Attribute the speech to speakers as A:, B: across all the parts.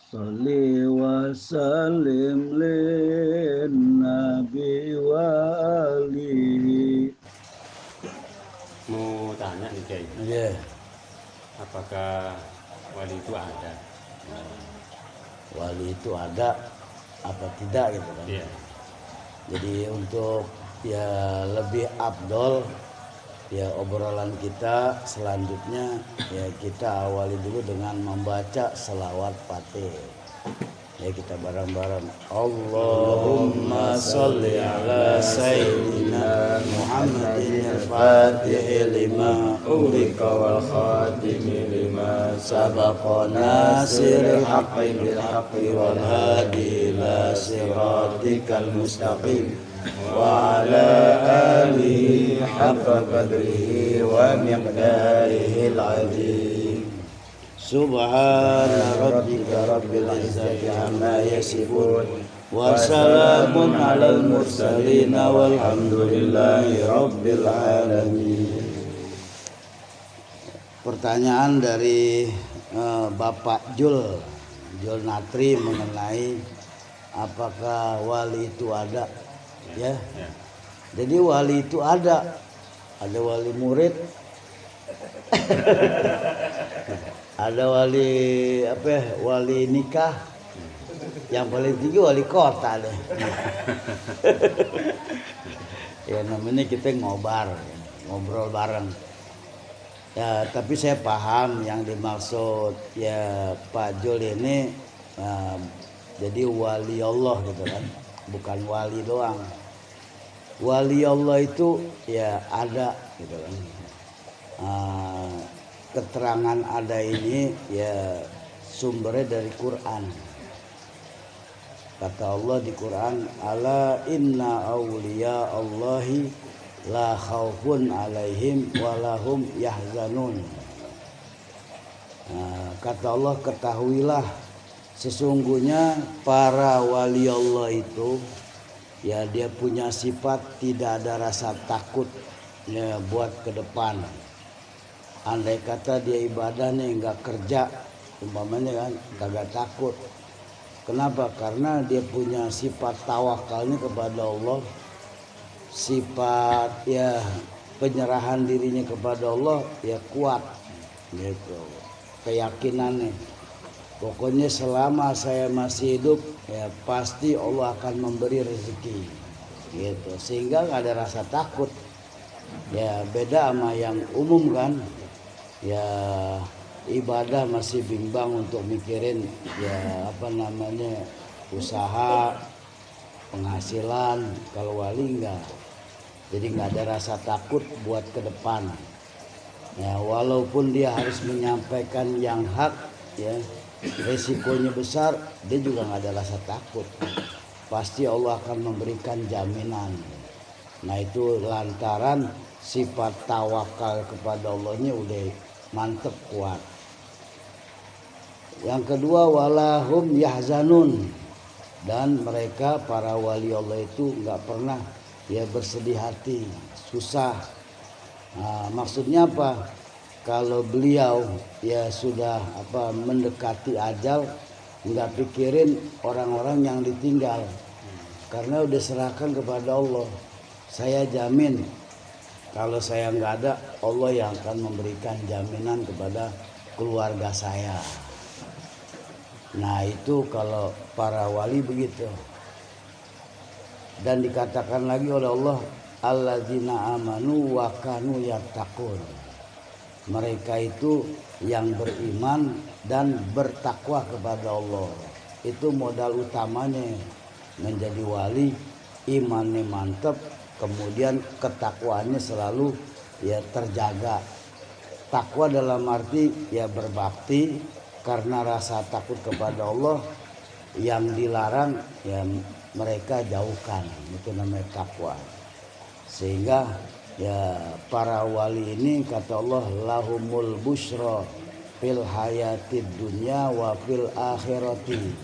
A: Salli wa sallim lin nabi wa alihi.
B: Mau tanya nih Kiai,
A: Yeah.
B: apakah wali itu ada?
A: Wali itu ada apa tidak gitu kan.
B: Iya.
A: Jadi untuk ya lebih afdol ya obrolan kita selanjutnya ya kita awali dulu dengan membaca selawat Fatih. Ya kita bareng-bareng. Allahumma sholli ala sayyidina Muhammadin al-Fatih lima ughliqa wal khatimi lima sabaqa nasiril haqqi bil haqqi wal hadi ila siratikal mustaqim wa ala alihi haqqa qadrihi wa miqdarihil azim. Subhana rabbika rabbil izzati amma yasifun wa salamun alal mursalin walhamdulillahi rabbil alamin. Pertanyaan dari Bapak Jul Natri mengenai apakah wali itu ada ya. Jadi wali itu ada wali murid ada wali wali nikah, yang paling tinggi wali kota deh. Ya namanya kita ngobrol bareng. Ya tapi saya paham yang dimaksud ya Pak Jul ini jadi wali Allah gitu kan, bukan wali doang. Wali Allah itu ya ada gitu kan. Keterangan ada ini ya sumbernya dari Quran. Kata Allah di Quran, ala inna awliya Allahi la khaufun alaihim walahum yahzanun. Kata Allah, ketahuilah sesungguhnya para wali Allah itu ya dia punya sifat tidak ada rasa takut ya buat ke depan. Andai kata dia ibadah nih nggak kerja umpamanya kan kagak takut. Kenapa? Karena dia punya sifat tawakalnya kepada Allah, sifat ya penyerahan dirinya kepada Allah ya kuat gitu, keyakinannya. Pokoknya selama saya masih hidup ya pasti Allah akan memberi rezeki gitu, sehingga nggak ada rasa takut. Ya beda sama yang umum kan. Ya ibadah masih bimbang untuk mikirin ya usaha penghasilan. Kalau wali enggak, jadi nggak ada rasa takut buat ke depan ya, walaupun dia harus menyampaikan yang hak ya resikonya besar, dia juga nggak ada rasa takut, pasti Allah akan memberikan jaminan. Nah itu lantaran sifat tawakal kepada Allahnya udah mantep kuat. Yang kedua walahum yahzanun, dan mereka para wali Allah itu nggak pernah ya bersedih hati, susah. Maksudnya apa? Kalau beliau ya sudah mendekati ajal, nggak pikirin orang-orang yang ditinggal, karena udah serahkan kepada Allah. Saya jamin kalau saya nggak ada, Allah yang akan memberikan jaminan kepada keluarga saya. Nah itu kalau para wali begitu. Dan dikatakan lagi oleh Allah, alladzina amanu wa kanu yattaqun. Mereka itu yang beriman dan bertakwa kepada Allah. Itu modal utamanya menjadi wali, imannya mantap, kemudian ketakwaannya selalu ya terjaga. Takwa dalam arti ya berbakti karena rasa takut kepada Allah, yang dilarang ya mereka jauhkan, itu namanya takwa. Sehingga ya para wali ini kata Allah lahumul busyra fil hayatid dunya wa fil akhirati.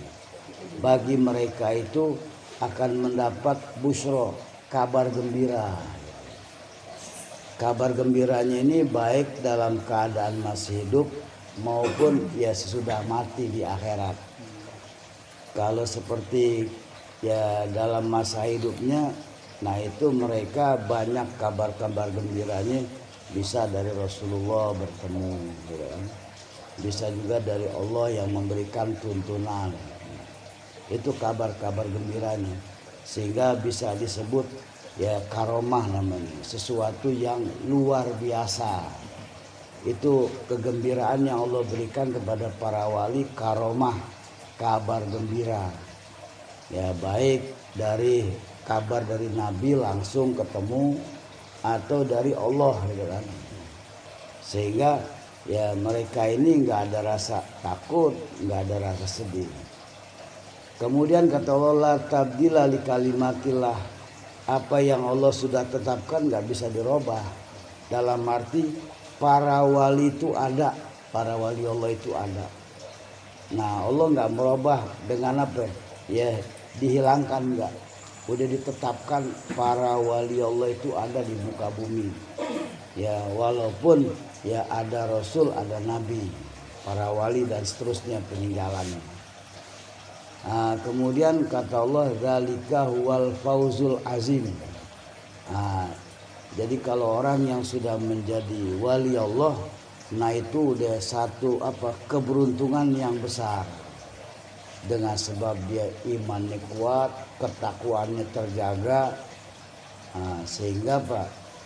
A: Bagi mereka itu akan mendapat busyra, kabar gembira. Kabar gembiranya ini baik dalam keadaan masih hidup maupun ya sesudah mati di akhirat. Kalau seperti ya dalam masa hidupnya, nah itu mereka banyak kabar-kabar gembiranya, bisa dari Rasulullah bertemu, gitu kan. Bisa juga dari Allah yang memberikan tuntunan. Itu kabar-kabar gembiranya, sehingga bisa disebut ya karomah namanya, sesuatu yang luar biasa. Itu kegembiraan yang Allah berikan kepada para wali, karomah, kabar gembira. Ya baik dari kabar dari Nabi langsung ketemu atau dari Allah, gitu kan. Sehingga ya mereka ini nggak ada rasa takut, nggak ada rasa sedih. Kemudian kata Allah, la tabdila li kalimatillah, apa yang Allah sudah tetapkan nggak bisa dirubah. Dalam arti para wali itu ada, para wali Allah itu ada. Nah Allah nggak merubah dengan apa? Ya dihilangkan nggak. Udah ditetapkan para wali Allah itu ada di muka bumi. Ya walaupun ya ada Rasul, ada Nabi, para wali dan seterusnya peninggalannya. Nah, kemudian kata Allah, zalika huwal fauzul azim. Nah, jadi kalau orang yang sudah menjadi wali Allah, nah itu udah satu keberuntungan yang besar. Dengan sebab dia imannya kuat, ketakwaannya terjaga, nah, sehingga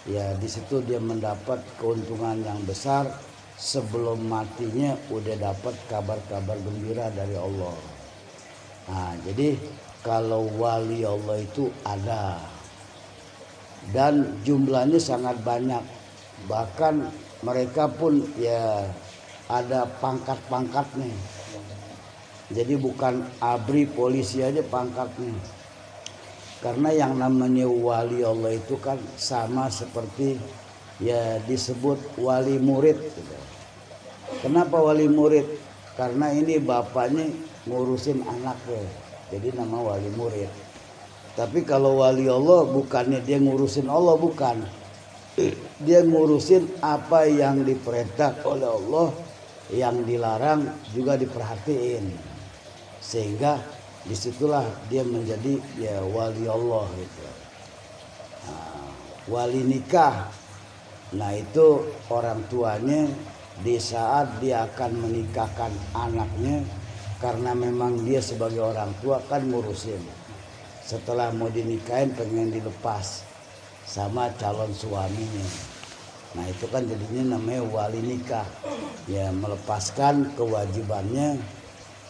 A: ya di situ dia mendapat keuntungan yang besar. Sebelum matinya udah dapat kabar-kabar gembira dari Allah. Nah, jadi kalau wali Allah itu ada dan jumlahnya sangat banyak, bahkan mereka pun ya ada pangkat-pangkatnya. Jadi bukan ABRI polisi aja pangkatnya, karena yang namanya wali Allah itu kan sama seperti ya disebut wali murid. Kenapa wali murid? Karena ini bapaknya ngurusin anaknya, jadi nama wali murid. Tapi kalau wali Allah bukannya dia ngurusin Allah, bukan. Dia ngurusin apa yang diperintah oleh Allah, yang dilarang juga diperhatiin. Sehingga disitulah dia menjadi ya wali Allah gitu. Nah, wali nikah, nah itu orang tuanya di saat dia akan menikahkan anaknya, karena memang dia sebagai orang tua kan ngurusin. Setelah mau dinikahin pengen dilepas sama calon suaminya. Nah itu kan jadinya namanya wali nikah. Ya melepaskan kewajibannya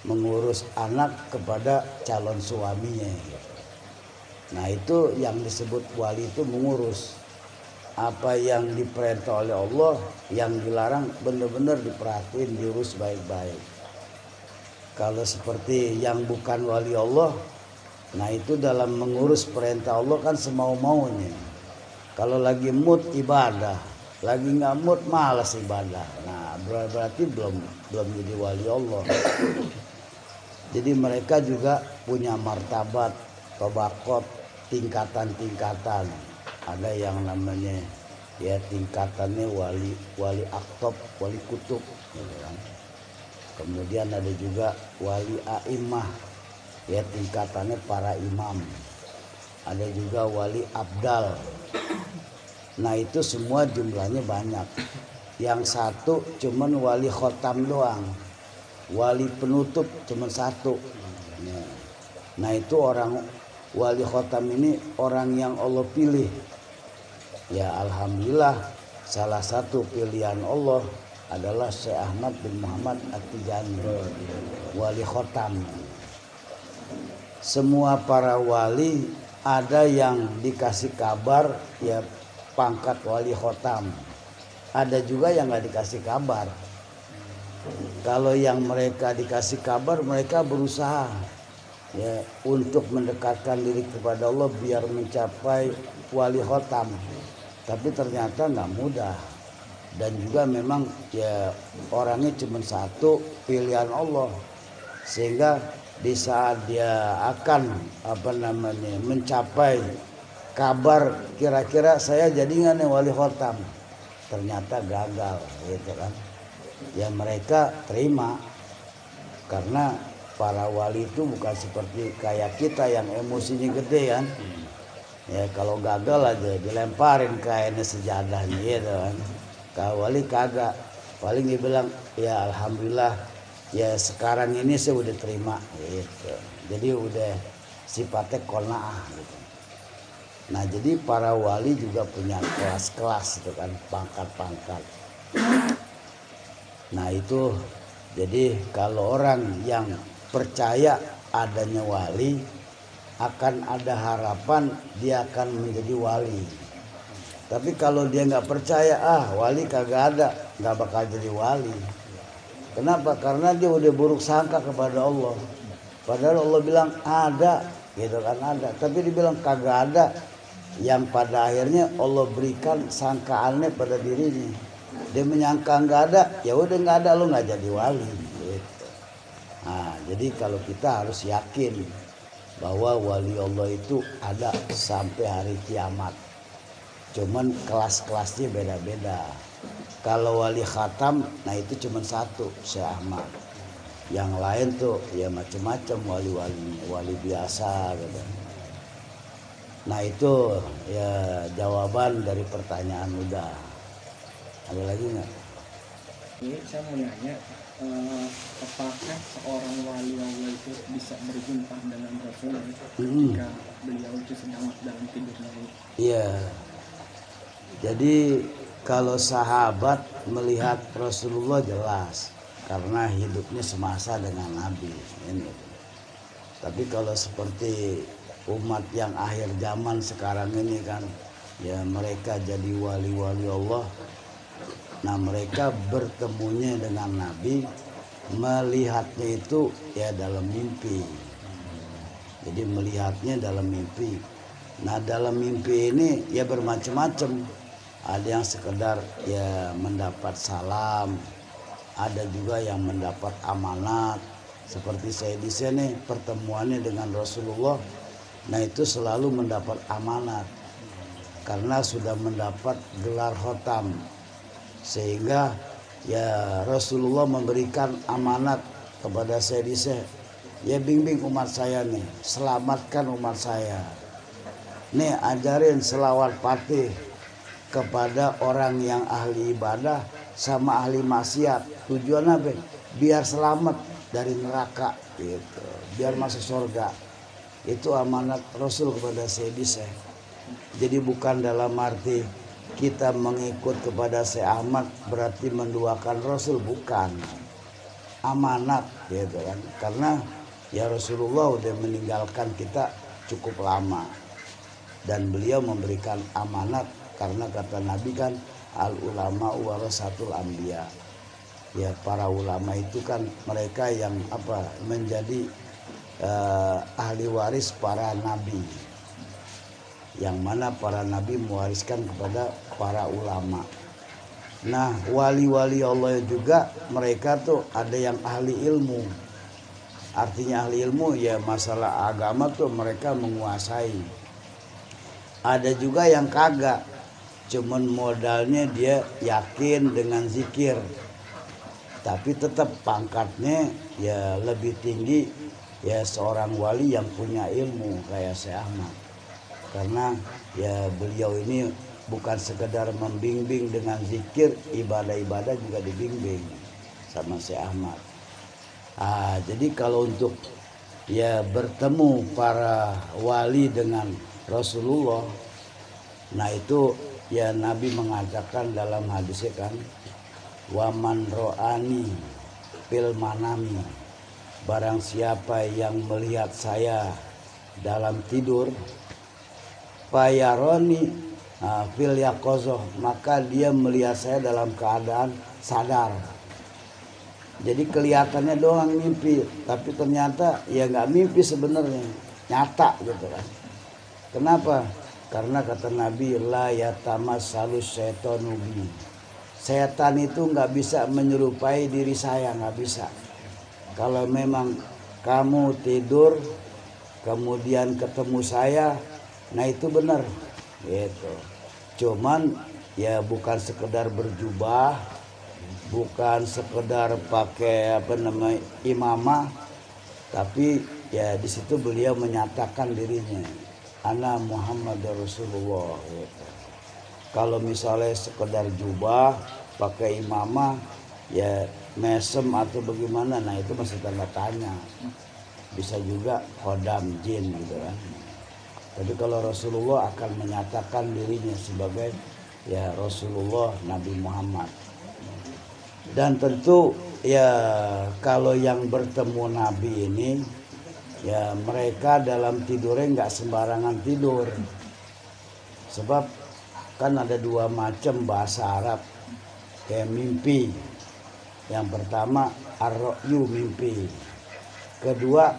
A: mengurus anak kepada calon suaminya. Nah itu yang disebut wali, itu mengurus. Apa yang diperintah oleh Allah, yang dilarang benar-benar diperhatiin, diurus baik-baik. Kalau seperti yang bukan wali Allah, nah itu dalam mengurus perintah Allah kan semau-maunya. Kalau lagi mood ibadah, lagi nggak mood malas ibadah. Nah berarti belum jadi wali Allah. Jadi mereka juga punya martabat, tabaqat, tingkatan-tingkatan. Ada yang namanya ya tingkatannya wali aktab, wali kutub, gitu kan. Kemudian ada juga wali a'immah, ya tingkatannya para imam. Ada juga wali abdal. Nah itu semua jumlahnya banyak. Yang satu cuman wali khotam doang, wali penutup cuman satu. Nah itu orang wali khotam ini orang yang Allah pilih. Ya alhamdulillah, salah satu pilihan Allah adalah Syekh Ahmad bin Muhammad At-Tijani, wali khotam. Semua para wali ada yang dikasih kabar ya pangkat wali khotam, ada juga yang nggak dikasih kabar. Kalau yang mereka dikasih kabar, mereka berusaha ya untuk mendekatkan diri kepada Allah biar mencapai wali khotam. Tapi ternyata nggak mudah, dan juga memang ya orangnya cuma satu, pilihan Allah. Sehingga di saat dia akan mencapai kabar kira-kira saya jadi nggak nih wali khotam, ternyata gagal gitu kan. Ya mereka terima karena para wali itu bukan seperti kayak kita yang emosinya gede kan. Ya kalau gagal aja dilemparin kainnya sejadahnya gitu kan. Kalau wali kagak, paling dia bilang ya alhamdulillah ya sekarang ini saya udah terima gitu. Jadi udah sifatnya qanaah gitu. Nah jadi para wali juga punya kelas-kelas itu kan, pangkat-pangkat. Nah itu jadi kalau orang yang percaya adanya wali, akan ada harapan dia akan menjadi wali. Tapi kalau dia nggak percaya, wali kagak ada, nggak bakal jadi wali. Kenapa? Karena dia udah buruk sangka kepada Allah. Padahal Allah bilang ada, gitu kan ada. Tapi dibilang kagak ada, yang pada akhirnya Allah berikan sangkaannya pada dirinya. Dia menyangka nggak ada, ya udah nggak ada, lo nggak jadi wali. Gitu. Nah, jadi kalau kita harus yakin bahwa wali Allah itu ada sampai hari kiamat. Cuman kelas-kelasnya beda-beda. Kalau wali khatam, nah itu cuma satu, Syekh Ahmad. Yang lain tuh ya macam-macam wali-wali, wali biasa gitu. Nah itu ya jawaban dari pertanyaan udah. Ada lagi nggak?
C: Ini saya mau nanya, apakah seorang wali Allah itu bisa berjumpa dengan Rasulullah ketika beliau itu sedang dalam tidurnya?
A: Iya. Jadi kalau sahabat melihat Rasulullah jelas karena hidupnya semasa dengan Nabi. Ini. Tapi kalau seperti umat yang akhir zaman sekarang ini kan, ya mereka jadi wali-wali Allah. Nah mereka bertemunya dengan Nabi, melihatnya itu ya dalam mimpi. Jadi melihatnya dalam mimpi. Nah dalam mimpi ini ya bermacam-macam. Ada yang sekedar ya mendapat salam, ada juga yang mendapat amanat. Seperti saya di sini pertemuannya dengan Rasulullah, nah itu selalu mendapat amanat karena sudah mendapat gelar khotam. Sehingga ya Rasulullah memberikan amanat kepada saya di sini, ya bimbing umat saya nih, selamatkan umat saya. Nih ajarin selawat fatih kepada orang yang ahli ibadah sama ahli maksiat. Tujuan apa? Biar selamat dari neraka gitu, biar masuk surga. Itu amanat Rasul kepada saya di sini. Jadi bukan dalam arti kita mengikut kepada Syekh Ahmad berarti menduakan Rasul, bukan. Amanat gitu kan. Karena ya Rasulullah udah meninggalkan kita cukup lama. Dan beliau memberikan amanat karena kata Nabi kan al ulama warasatul anbiya. Ya para ulama itu kan mereka yang menjadi ahli waris para nabi. Yang mana para nabi mewariskan kepada para ulama. Nah wali-wali Allah juga mereka tuh ada yang ahli ilmu. Artinya ahli ilmu ya masalah agama tuh mereka menguasai. Ada juga yang kagak, cuman modalnya dia yakin dengan zikir. Tapi tetap pangkatnya ya lebih tinggi ya seorang wali yang punya ilmu kayak Syekh Ahmad. Karena ya beliau ini bukan sekedar membimbing dengan zikir, ibadah-ibadah juga dibimbing sama Syekh Ahmad. Jadi kalau untuk ya bertemu para wali dengan Rasulullah, nah itu ya Nabi mengatakan dalam hadisnya kan, waman ro'ani fil manami, barang siapa yang melihat saya dalam tidur, fayaroni fil yaqozoh, maka dia melihat saya dalam keadaan sadar. Jadi kelihatannya doang mimpi, tapi ternyata ya nggak mimpi sebenarnya, nyata gitu kan. Kenapa? Karena kata Nabi la yatamassalu syaitanu bi. Setan itu nggak bisa menyerupai diri saya, nggak bisa. Kalau memang kamu tidur kemudian ketemu saya, nah itu benar gitu. Cuman ya bukan sekedar berjubah, bukan sekedar pakai imamah, Tapi ya di situ beliau menyatakan dirinya, ana Muhammad Rasulullah gitu. Kalau misalnya sekedar jubah pakai imamah ya mesem atau bagaimana, nah itu masih tanda tanya. Bisa juga khodam jin gitu kan. Tapi kalau Rasulullah akan menyatakan dirinya sebagai ya Rasulullah Nabi Muhammad. Dan tentu ya kalau yang bertemu Nabi ini ya mereka dalam tidurnya nggak sembarangan tidur. Sebab kan ada dua macam bahasa Arab kayak mimpi. Yang pertama ar-ra'yu mimpi. Kedua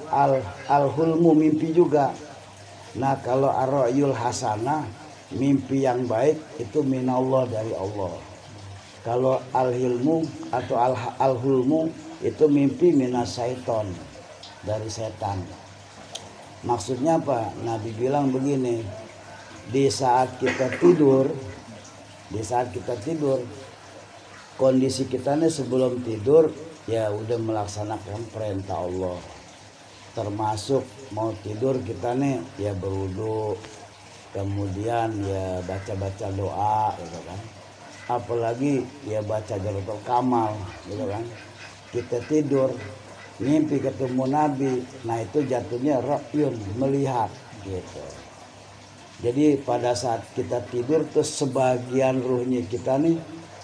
A: al-hulmu mimpi juga. Nah kalau ar-ra'yul hasanah mimpi yang baik itu minallah dari Allah. Kalau al-hilmu atau al-hulmu itu mimpi minas syaiton dari setan. Maksudnya apa? Nabi bilang begini, di saat kita tidur, kondisi kita nih sebelum tidur ya udah melaksanakan perintah Allah. Termasuk mau tidur kita nih ya berwudu, kemudian ya baca-baca doa gitu kan. Apalagi ya baca Jawharatul Kamal gitu kan. Kita tidur mimpi ketemu Nabi, nah itu jatuhnya ra'yun, melihat gitu. Jadi pada saat kita tidur tuh sebagian ruhnya kita nih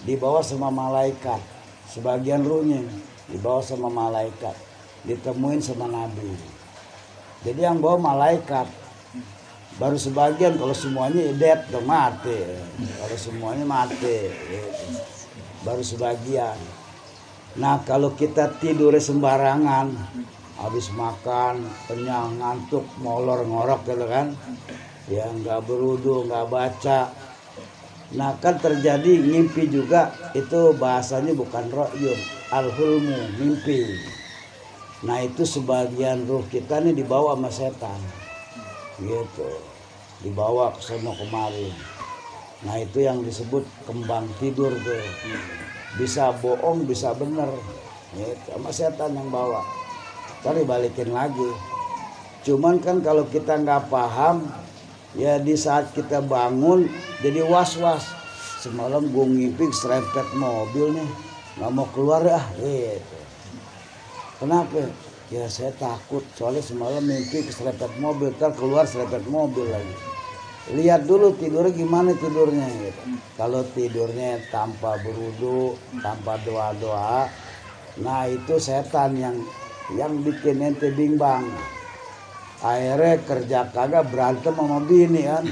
A: dibawa sama malaikat, sebagian ruhnya dibawa sama malaikat, ditemuin sama Nabi. Jadi yang bawa malaikat, baru sebagian, kalau semuanya dead tuh mati, kalau semuanya mati gitu. Baru sebagian. Nah kalau kita tidurnya sembarangan, habis makan kenyang ngantuk molor ngorok gitu kan, ya nggak berwudu, nggak baca, nah kan terjadi ngimpi juga. Itu bahasanya bukan ro'yun, al-hulmu, mimpi. Nah itu sebagian ruh kita nih dibawa sama setan gitu, dibawa ke sono kemari. Nah itu yang disebut kembang tidur tuh, bisa bohong bisa bener gitu, sama setan yang bawa. Ntar balikin lagi. Cuman kan kalau kita nggak paham ya di saat kita bangun jadi was-was, semalam gue ngimpi serempet mobil nih, nggak mau keluar ya gitu. Kenapa? Ya saya takut soalnya semalam mimpi keserempet mobil, ntar keluar serempet mobil lagi. Lihat dulu tidurnya gimana tidurnya gitu. Kalau tidurnya tanpa berwudu, tanpa doa-doa, nah itu setan yang bikin ente bimbang. Akhirnya kerja kagak, berantem sama bini kan.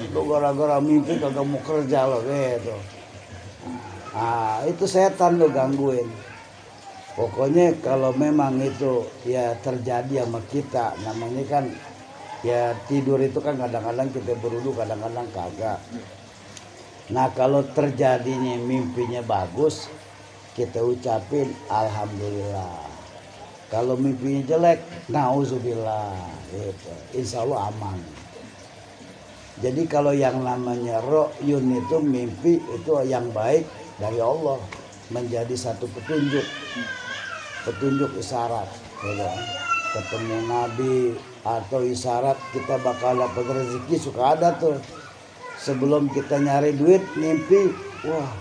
A: Lu gara-gara mimpi kagak mau kerja lo gitu. Nah itu setan lo gangguin. Pokoknya kalau memang itu ya terjadi sama kita, namanya kan ya tidur itu kan kadang-kadang kita berwudu, kadang-kadang kagak. Nah kalau terjadinya mimpinya bagus, kita ucapin alhamdulillah. Kalau mimpinya jelek, nauzubillah gitu. Insya Allah aman. Jadi kalau yang namanya ro'yun itu mimpi itu yang baik dari Allah, menjadi satu petunjuk isyarat gitu. Ketemu Nabi atau isyarat kita bakal dapat rezeki, suka ada tuh. Sebelum kita nyari duit ngimpi, wah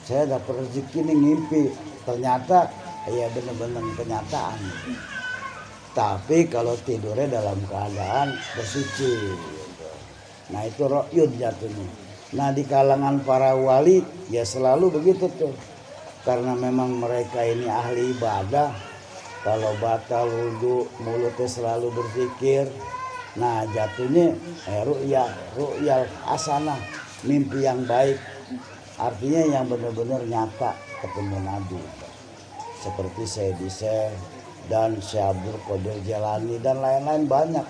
A: saya dapat rezeki nih ngimpi, ternyata ya benar-benar kenyataan. Tapi kalau tidurnya dalam keadaan bersuci gitu. Nah itu ro'yun jatuhnya. Nah di kalangan para wali ya selalu begitu tuh, karena memang mereka ini ahli ibadah. Kalau batal wudu mulutnya selalu berzikir. Nah jatuhnya ru'yal hasanah, mimpi yang baik. Artinya yang benar-benar nyata ketemu Nabi. Seperti Sayyidi Syekh dan Syekh Abdul Qadir Jalani dan lain-lain banyak.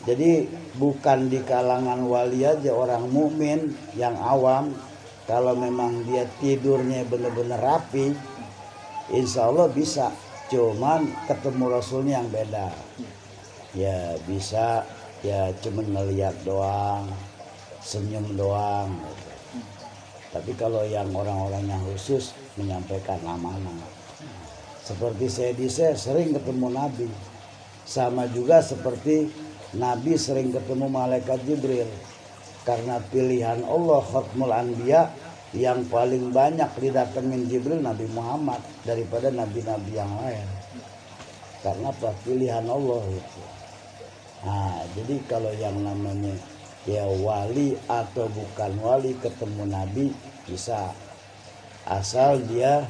A: Jadi bukan di kalangan wali aja, orang mukmin yang awam kalau memang dia tidurnya benar-benar rapi, insya Allah bisa. Cuman ketemu Rasulnya yang beda. Ya bisa ya cuman ngeliat doang, senyum doang gitu. Tapi kalau yang orang-orang yang khusus menyampaikan amanah, Seperti saya sering ketemu Nabi. Sama juga seperti Nabi sering ketemu malaikat Jibril. Karena pilihan Allah khatmul anbiya, yang paling banyak didatengin Jibril Nabi Muhammad daripada nabi-nabi yang lain. Karena apa? Pilihan Allah itu. Nah, jadi kalau yang namanya ya wali atau bukan wali ketemu Nabi bisa, asal dia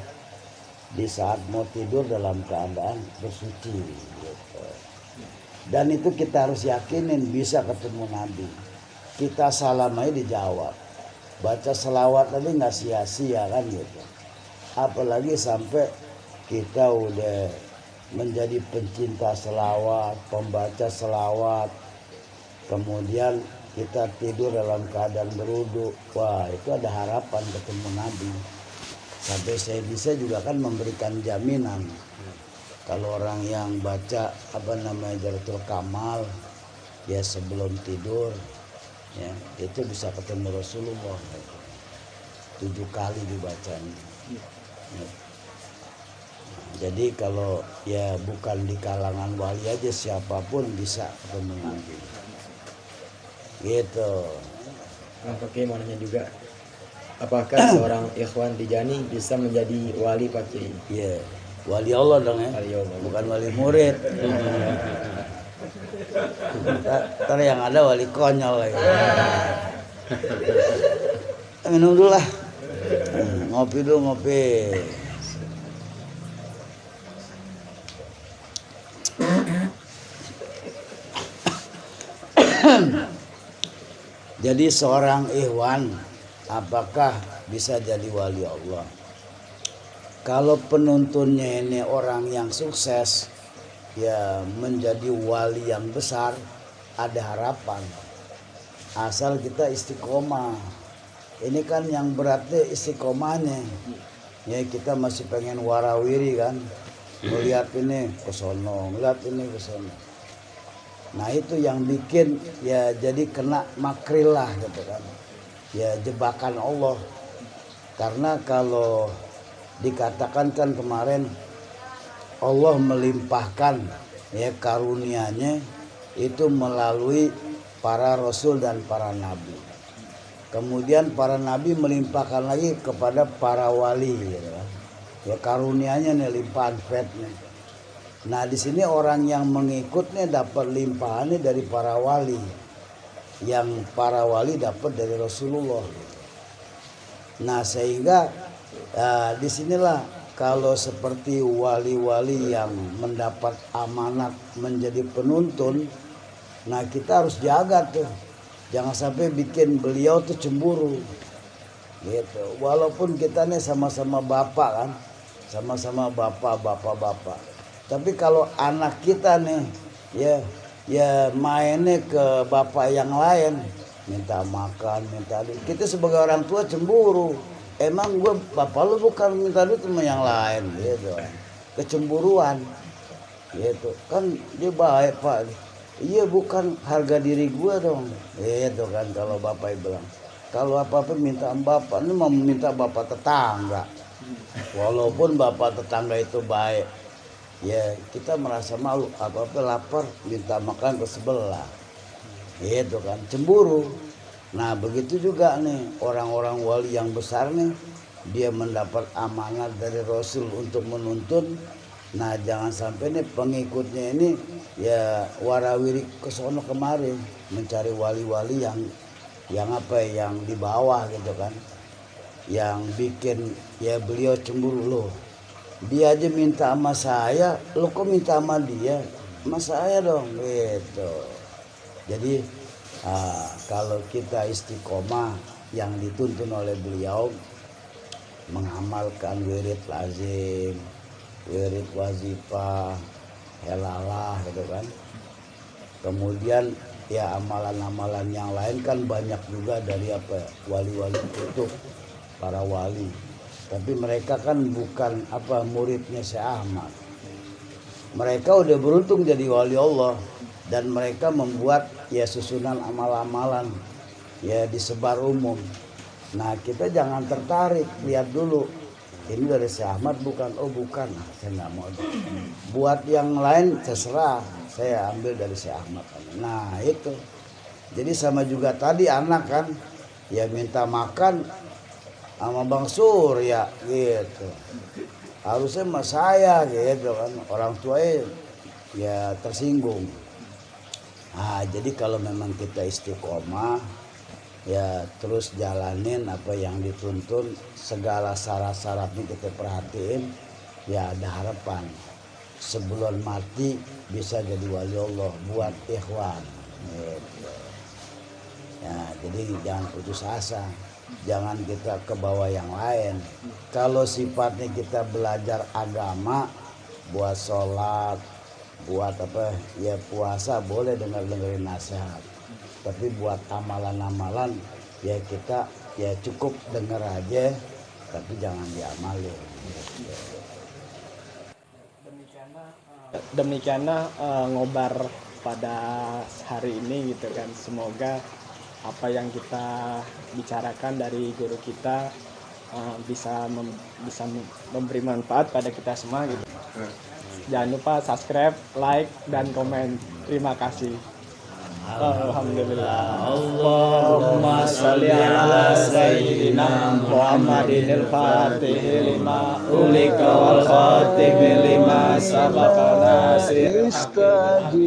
A: di saat mau tidur dalam keadaan bersuci gitu. Dan itu kita harus yakinin bisa ketemu Nabi. Kita salam aja dijawab, baca selawat tadi nggak sia-sia kan gitu. Apalagi sampai kita udah menjadi pencinta selawat, pembaca selawat, kemudian kita tidur dalam keadaan berwudu, wah itu ada harapan ketemu Nabi. Sampai saya bisa juga kan memberikan jaminan kalau orang yang baca Jaratul Kamal ya sebelum tidur ya itu bisa ketemu Rasulullah 7 kali dibacanya ya. Jadi kalau ya bukan di kalangan wali aja, siapapun bisa ketemu Nabi gitu.
D: Nah, bagaimana juga apakah seorang ikhwan tijani bisa menjadi wali Pak Kiai?
A: Iya, wali Allah dong ya,
D: Wali Allah.
A: bukan wali murid. Ntar yang ada wali konyol lagi. Minum dulu lah, ngopi dulu ngopi. Jadi seorang ikhwan apakah bisa jadi wali Allah? Kalau penuntunnya ini orang yang sukses ya menjadi wali yang besar, ada harapan. Asal kita istiqomah. Ini kan yang beratnya istiqomahnya. Ya kita masih pengen warawiri kan. Melihat ini ke sono, melihat ini ke sono. Nah itu yang bikin ya jadi kena makrilah gitu kan. Ya jebakan Allah. Karena kalau dikatakan kan kemarin Allah melimpahkan ya karunia-Nya itu melalui para rasul dan para nabi. Kemudian para nabi melimpahkan lagi kepada para wali gitu kan. Ya karunia-Nya nih limpahan fatnya. Nah di sini orang yang mengikutnya dapat limpahannya dari para wali, yang para wali dapat dari Rasulullah. Nah sehingga disinilah kalau seperti wali-wali yang mendapat amanat menjadi penuntun, nah kita harus jaga tuh, jangan sampai bikin beliau tuh cemburu, gitu. Walaupun kita nih sama-sama bapak kan, sama-sama bapak. Tapi kalau anak kita nih ya mainnya ke bapak yang lain, minta makan, minta duit. Kita sebagai orang tua cemburu. Emang gue bapak lu bukan minta duit sama yang lain gitu. Kecemburuan. Gitu. Kan dia baik Pak. Iya bukan harga diri gue dong. Gitu kan kalau bapak bilang. Kalau apa-apa minta bapak, ini mau minta bapak tetangga. Walaupun bapak tetangga itu baik. Ya kita merasa malu, apa-apa lapar minta makan ke sebelah gitu kan, cemburu. Nah begitu juga nih orang-orang wali yang besar nih, dia mendapat amanat dari Rasul untuk menuntun. Nah jangan sampai nih pengikutnya ini ya warawiri kesono kemari mencari wali-wali yang di bawah gitu kan, yang bikin ya beliau cemburu. Loh dia aja minta sama saya, lo kok minta sama dia? Sama saya dong gitu. Jadi kalau kita istiqomah yang dituntun oleh beliau, mengamalkan wirid lazim, wirid wazifah, helalah gitu kan. Kemudian ya amalan-amalan yang lain kan banyak juga dari wali-wali kutub, para wali. Tapi mereka kan bukan muridnya Syekh Ahmad. Mereka udah beruntung jadi wali Allah, dan mereka membuat ya susunan amal-amalan ya disebar umum. Nah kita jangan tertarik, lihat dulu ini dari si Ahmad bukan, oh bukan, saya nggak mau. Buat yang lain terserah, saya ambil dari si Ahmad. Nah itu, jadi sama juga tadi anak kan, ya minta makan sama Bang Surya gitu, harusnya sama saya gitu kan, orang tuanya ya tersinggung. Nah jadi kalau memang kita istiqomah, ya terus jalanin apa yang dituntun, segala syarat-syaratnya kita perhatiin, ya ada harapan sebelum mati bisa jadi wali Allah buat ikhwan gitu. Ya, jadi jangan putus asa, jangan kita ke bawah yang lain. Kalau sifatnya kita belajar agama, buat sholat, buat apa ya puasa boleh dengerin nasihat, tapi buat amalan-amalan ya kita ya cukup denger aja, tapi jangan diamalin.
C: Demikianlah ngobar pada hari ini gitu kan. Semoga apa yang kita bicarakan dari guru kita bisa memberi manfaat pada kita semua gitu. Jangan lupa subscribe, like, dan komen. Terima kasih. Alhamdulillah. Allahumma sholli ala sayyidina Muhammadin al-Fatih lima ulika wal khatim lima sabaqa nasir istajib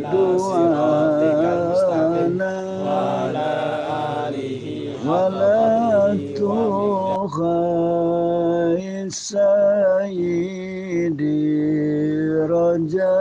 C: du'ana wa ala alihi wa la tukhai sayyidi raja